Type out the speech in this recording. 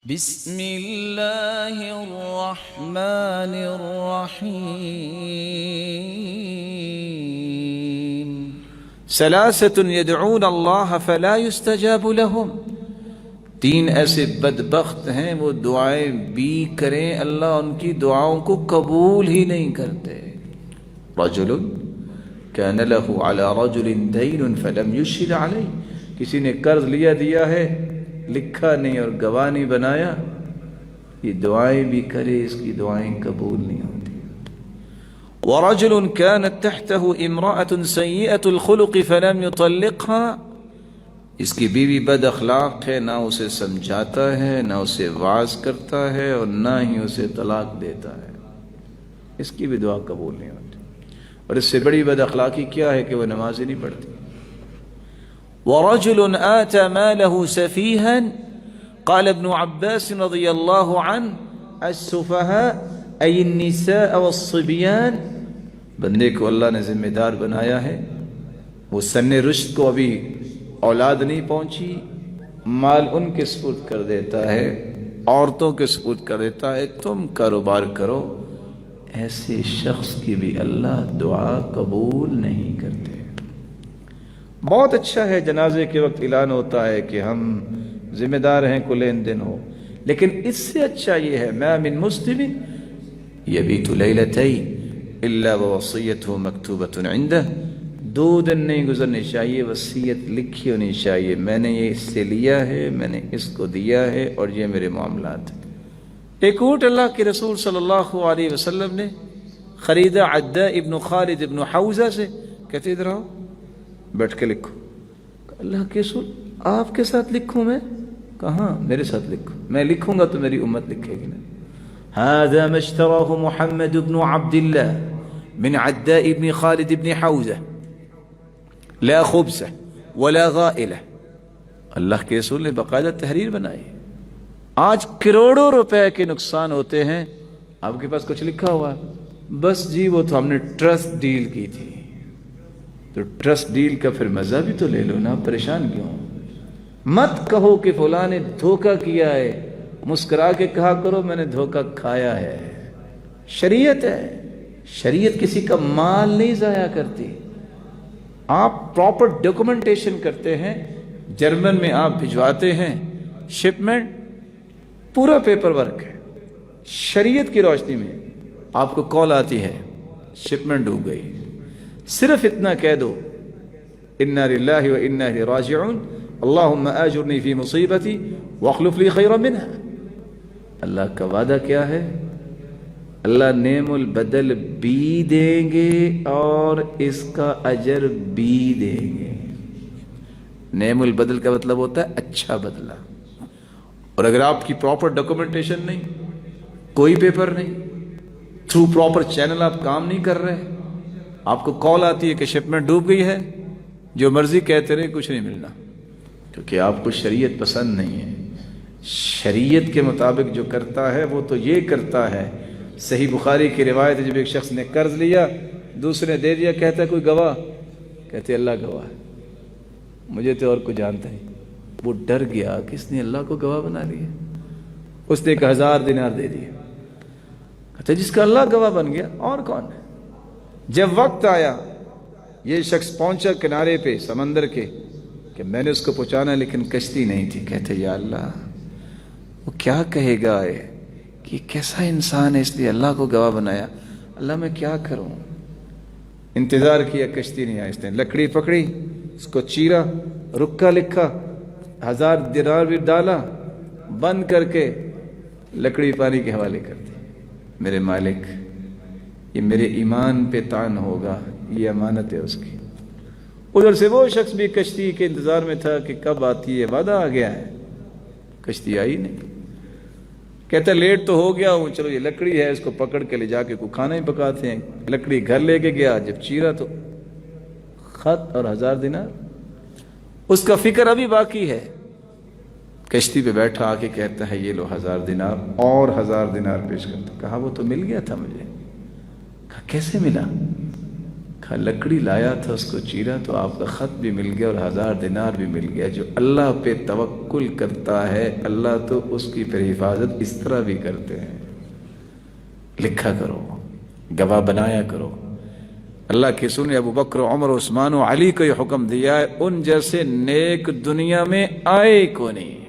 بسم اللہ الرحمن الرحیم ثلاثة يدعون اللہ فلا يستجاب لهم، تین ایسے بدبخت ہیں وہ دعائیں بھی کریں اللہ ان کی دعاؤں کو قبول ہی نہیں کرتے۔ رجل كان له على رجل دين فلم يشهد عليه، کسی نے قرض دیا ہے لکھا نہیں اور گواہ نہیں بنایا، یہ دعائیں بھی کرے اس کی دعائیں قبول نہیں ہوتی۔ ورجل كانت تحته امرأة سيئة الخلق فلم يطلقها، اس کی بیوی بد اخلاق ہے، نہ اسے سمجھاتا ہے نہ اسے واعظ کرتا ہے اور نہ ہی اسے طلاق دیتا ہے، اس کی بھی دعا قبول نہیں ہوتی۔ اور اس سے بڑی بد اخلاقی کیا ہے کہ وہ نماز ہی نہیں پڑھتی۔ ورجل آتى ماله سفيها، قال ابن عباس رضي الله عنه السفهاء أي النساء والصبيان، بندے کو اللہ نے ذمہ دار بنایا ہے، وہ سن رشد کو ابھی اولاد نہیں پہنچی، مال ان کے سپرد کر دیتا ہے، عورتوں کے سپرد کر دیتا ہے، تم کاروبار کرو، ایسے شخص کی بھی اللہ دعا قبول نہیں کرتے۔ بہت اچھا ہے جنازے کے وقت اعلان ہوتا ہے کہ ہم ذمہ دار ہیں کو لین دین ہو، لیکن اس سے اچھا یہ ہے ما من مسلم یبیت لیلتین الا ووصیتہ مکتوبۃ عنده، 2 دن نہیں گزرنے چاہیے وصیت لکھی ہونی چاہیے، میں نے یہ اس سے لیا ہے، میں نے اس کو دیا ہے اور یہ میرے معاملات ہیں۔ ایک اونٹ اللہ کے رسول صلی اللہ علیہ وسلم نے خریدا عداء ابن خالد ابن حوزہ سے، کہتے ادھر آؤ بیٹھ کے لکھو۔ اللہ کے رسول آپ کے ساتھ لکھوں میں؟ کہاں میرے ساتھ لکھو، میں لکھوں گا تو میری امت لکھے گی نہیں۔ هذا ما اشتراه محمد بن عبد الله من عداء ابن خالد ابن حوزة لا خبث ولا غائلة، اللہ کے رسول نے باقاعدہ تحریر بنائی۔ آج کروڑوں روپے کے نقصان ہوتے ہیں، آپ کے پاس کچھ لکھا ہوا ہے بس جی وہ تو ہم نے ٹرسٹ ڈیل کی تھی، تو ٹرسٹ ڈیل کا پھر مزہ بھی تو لے لو نا، پریشان کیوں؟ مت کہو کہ فلاں نے دھوکہ کیا ہے، مسکرا کے کہا کرو میں نے دھوکہ کھایا ہے۔ شریعت ہے، شریعت کسی کا مال نہیں ضائع کرتی۔ آپ پراپر ڈاکومنٹیشن کرتے ہیں، جرمن میں آپ بھجواتے ہیں شپمنٹ، پورا پیپر ورک ہے، شریعت کی روشنی میں آپ کو کال آتی ہے شپمنٹ ڈوب گئی، صرف اتنا کہہ دو انا للہ و انا الیہ راجعون اللہم آجرنی فی مصیبتی واخلف لی خیرا منہا۔ اللہ کا وعدہ کیا ہے؟ اللہ نعم البدل بھی دیں گے اور اس کا اجر بھی دیں گے۔ نعم البدل کا مطلب ہوتا ہے اچھا بدلہ، اور اگر آپ کی پراپر ڈاکومنٹیشن نہیں، کوئی پیپر نہیں، تھرو پراپر چینل آپ کام نہیں کر رہے، آپ کو کال آتی ہے کہ شپمنٹ ڈوب گئی ہے، جو مرضی کہتے رہے کچھ نہیں ملنا، کیونکہ آپ کو شریعت پسند نہیں ہے۔ شریعت کے مطابق جو کرتا ہے وہ تو یہ کرتا ہے۔ صحیح بخاری کی روایت ہے، جب ایک شخص نے قرض لیا دوسرے نے دے دیا، کہتا ہے کوئی گواہ؟ کہتے اللہ گواہ ہے، مجھے تو اور کوئی جانتا نہیں۔ وہ ڈر گیا کہ اس نے اللہ کو گواہ بنا لیا، اس نے 1000 دینار دے دیا، کہتے جس کا اللہ گواہ بن گیا اور کون ہے؟ جب وقت آیا یہ شخص پہنچا کنارے پہ سمندر کے کہ میں نے اس کو پہنچانا لیکن کشتی نہیں تھی، کہتے یا اللہ وہ کیا کہے گا کہ کیسا انسان ہے اس لیے اللہ کو گواہ بنایا، اللہ میں کیا کروں؟ انتظار کیا، کشتی نہیں آئی، اس نے لکڑی پکڑی، اس کو چیرا، رکا لکھا، 1000 دینار بھی ڈالا، بند کر کے لکڑی پانی کے حوالے کر دی، میرے مالک یہ میرے ایمان پہ طعن ہوگا، یہ امانت ہے اس کی۔ ادھر سے وہ شخص بھی کشتی کے انتظار میں تھا کہ کب آتی ہے، وعدہ آ گیا ہے، کشتی آئی نہیں، کہتا لیٹ تو ہو گیا ہوں، چلو یہ لکڑی ہے اس کو پکڑ کے لے جا کے کوئی کھانا ہی پکاتے ہیں۔ لکڑی گھر لے کے گیا، جب چیرا تو خط اور 1000 دینار، اس کا فکر ابھی باقی ہے۔ کشتی پہ بیٹھا آ کے کہتا ہے یہ لو 1000 دینار، اور 1000 دینار پیش کرتا، کہا وہ تو مل گیا تھا مجھے، کہا کیسے ملا؟ لکڑی لایا تھا، اس کو چیرا تو آپ کا خط بھی مل گیا اور 1000 دینار بھی مل گیا۔ جو اللہ پہ توکل کرتا ہے اللہ تو اس کی پھر حفاظت اس طرح بھی کرتے ہیں۔ لکھا کرو، گواہ بنایا کرو۔ اللہ کے رسول نے ابو بکر، عمر، عثمان و علی کو یہ حکم دیا ہے، ان جیسے نیک دنیا میں آئے کو نہیں۔